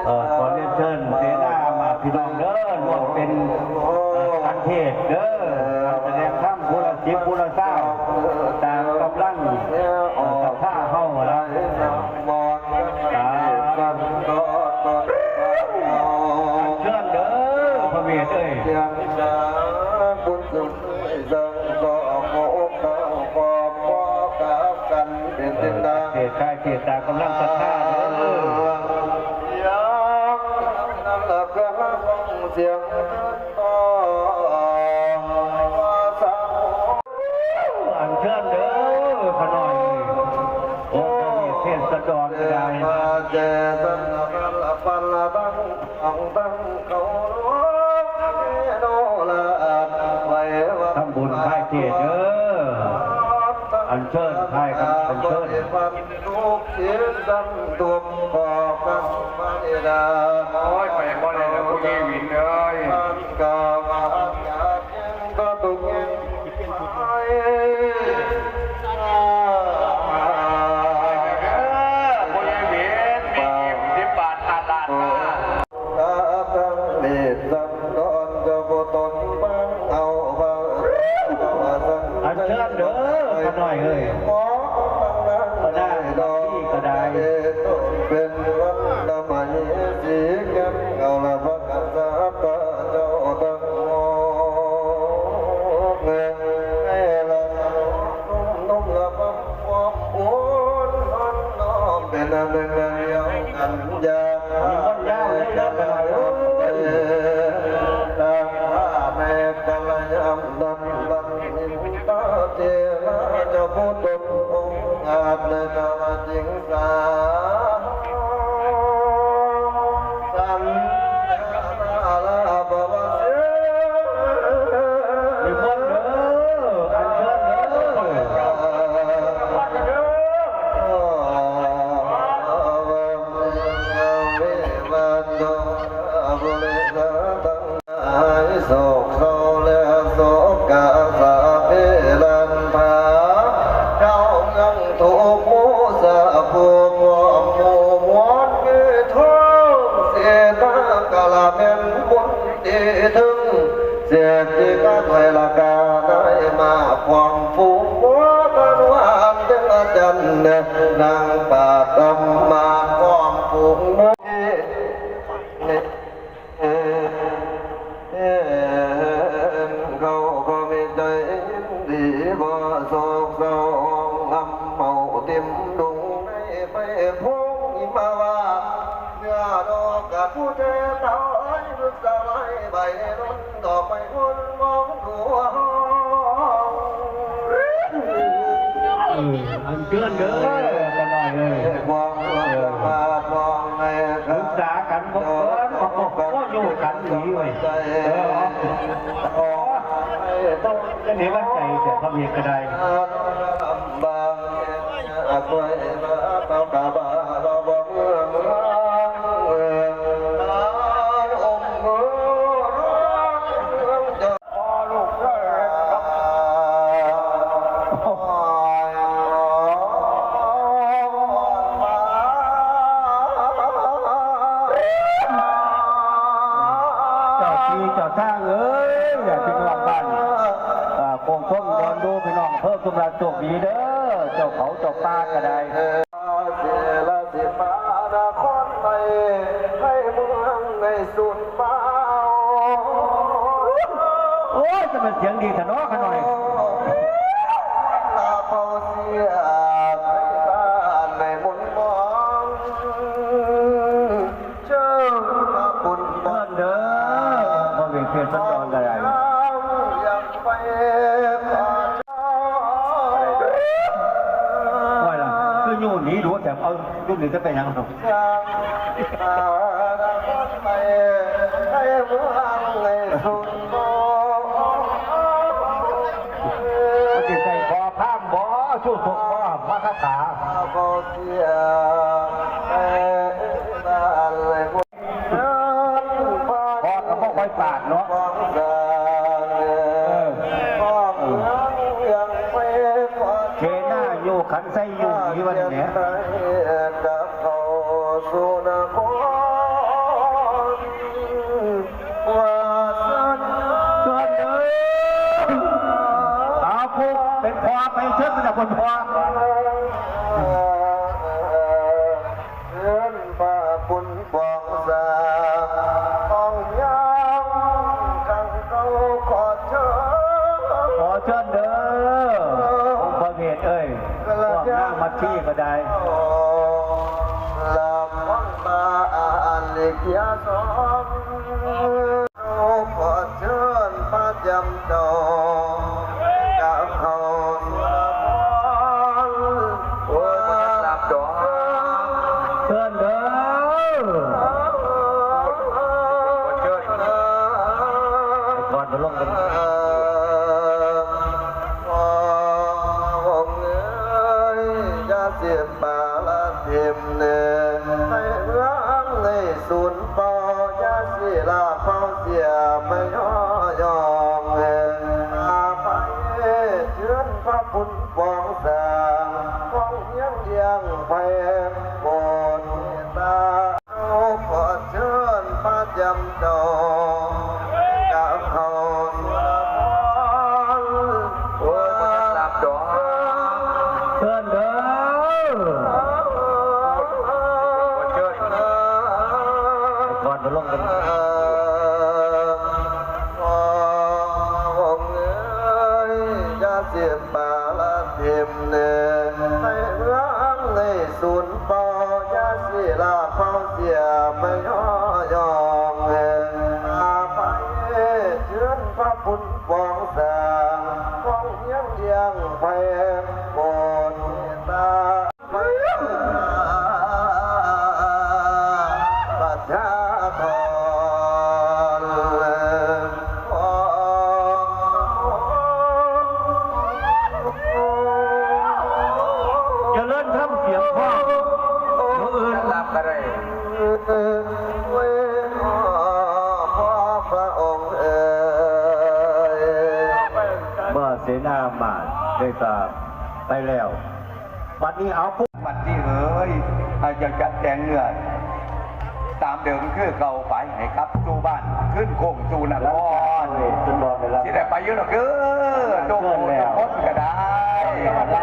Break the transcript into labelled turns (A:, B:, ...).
A: ขอเรียนเชิญเสนามาพี่น้องเด้อร่วมเป็นการเทศเด้อแสดงธรรมผู้ละ10ผู้ละ20ตามกำลังกับผ้าเข้าแล้วเชิญเด้อพระเวทเอ้ยเทศกายเทศตากำลังศรัทธาเด้อเสียงอันเชิญเด้อขน่อยโอ้ยเทศสะดอนก็ได้ทำบุญค่ายเทศเด้ออันเชิญค่ายกันอันเชิญโอ้ยไปบ่ได้แล้วผู้นี้วินเลยก็ตุกอันเชิญเด้อขน่อยเอ้ยก็ได้ที่ก็ได้เป็นวันดำมันสีเงินเอาละพักกันสักตาเจ้าตั้งเงินให้ละนุ่มละพักความอุ่นมันน้อมเป็นอันหนึ่งเดียวกันยามันยาวเลยนะแต่ดังว่าแม่กัลยาณดังบังนินตาเจนะเจ้าผู้ตนองค์อาจในกามจิงสาโศกโศและโศกกาสาเพลันพาเจ้ายังถูกมูสะผูกหมู่มวลมือท้องเสียตากะละเป็นบุญที่ถึงเสียที่กะไทยละกาได้มาความฟูมัวกันวานเดือจันนางป่าตำมาความฟูมัวเขาก็ไม่ใจดีบ่โศกเศร้าลำเมาเต็มดุงในไปพงอิมาว่าเนื้อดอกกับผู้เจ้าเต่าไอ้รึกสลายใบล้นดอกไปคนมองดูอันเกินเด้อกันหน่อยเลยมองมองในศึกษากันบ่ก็อยู่กันหนีไว้ต้องจะหนีวันใจแต่ทำเองก็ได้บางคอยมาเป่ากาบาเราบอกเมืองเจ้าสร้างเอ้ยอยากเป็นว่าบ้านคงต้นบอลดูพี่น้องเพิ่มกำลังโชคดีเด้อเจ้าเขาเจ้าป้าก็ได้เสียละสิฟ้านาคอนไปให้เมืองในสุดฟ้าโอ้ยจะเป็นเสียงดีแต่น้อขน่อยลาเปาเสียในบ้านในมุนมองเจ้าบุญเดินเด้อ
B: แบบเอารุ่นนี้จะเป็นยังไง
A: ให้เมืองในสุนทร
B: มันจะใส่บ่อข้ามบ่อสู้ถูกบ่อมาคาถา
A: บ่เสียแต่บ้านเลยบ่บ้าน
B: บ่อก็บ่ค่อยปาดเนาะ
A: บ้านสร้างบ้านเมืองยังไม่พอ
B: เจน่าอยู่ขันไส้อยู่ที่วันนี้
A: ดับเข้าสู่นครว่าสัน
B: ชวนเลยเอาผู้เป็นพอไปเชิดมันจะคนพอ
A: เอื้อนป่าปุ่นบองสาห้องยามกังเต้าขอเชิญ
B: ขอเชิญเด้อองค์พระเมธเอ้ยพวกหน้ามัดที่ก็ได้
A: หลับฟังตาอ่านเล็กยาสองขอเชิญพระจำจองกับเขาสุรพรว่าหลับดอก
B: เชิญเด้อ ก่อนมาลงกัน
A: จะเสียบาละเทียมเนให้ร้างในศูนย์ปอยาสีลาเฝ้าเสียไม่ย่อยองอาภัยเชิญพระพุทธปองสางฟ้องยังยังไปโปรดเมตตาขอเชิญพระจำจองกับเขาสุรพรว่าหลับดอก
B: เชิญเด้อ ก่อนมาลงกัน
A: จะเสียบาละเทียมเนให้ร้างในศูนย์ปอยาสีลาเฝ้าเสียไม่ย่อยองอาภัยเชิญพระพุทธปองสางฟ้องยังยังไปโปรดเมตตาประชาธร
B: อย่าเล่นทำเสียงพ่อมืออื่น
A: รับอะไรเว้พ่อพระองค์เอ๋ย
B: เมื่อเสนามาได้ตามไปแล้ววันนี้เอาปุ๊บ
C: มันที่เฮ้ยอาจจะจัดแจงเนื้อตามเดิมคือเก่าไปให้ครับสู่บ้านขึ้นโค้งสู่นคร
B: จนบอกไปแล้ว
C: ที่ได้ไปเยอะหรอกโดนพ้นก็ได้
B: ลา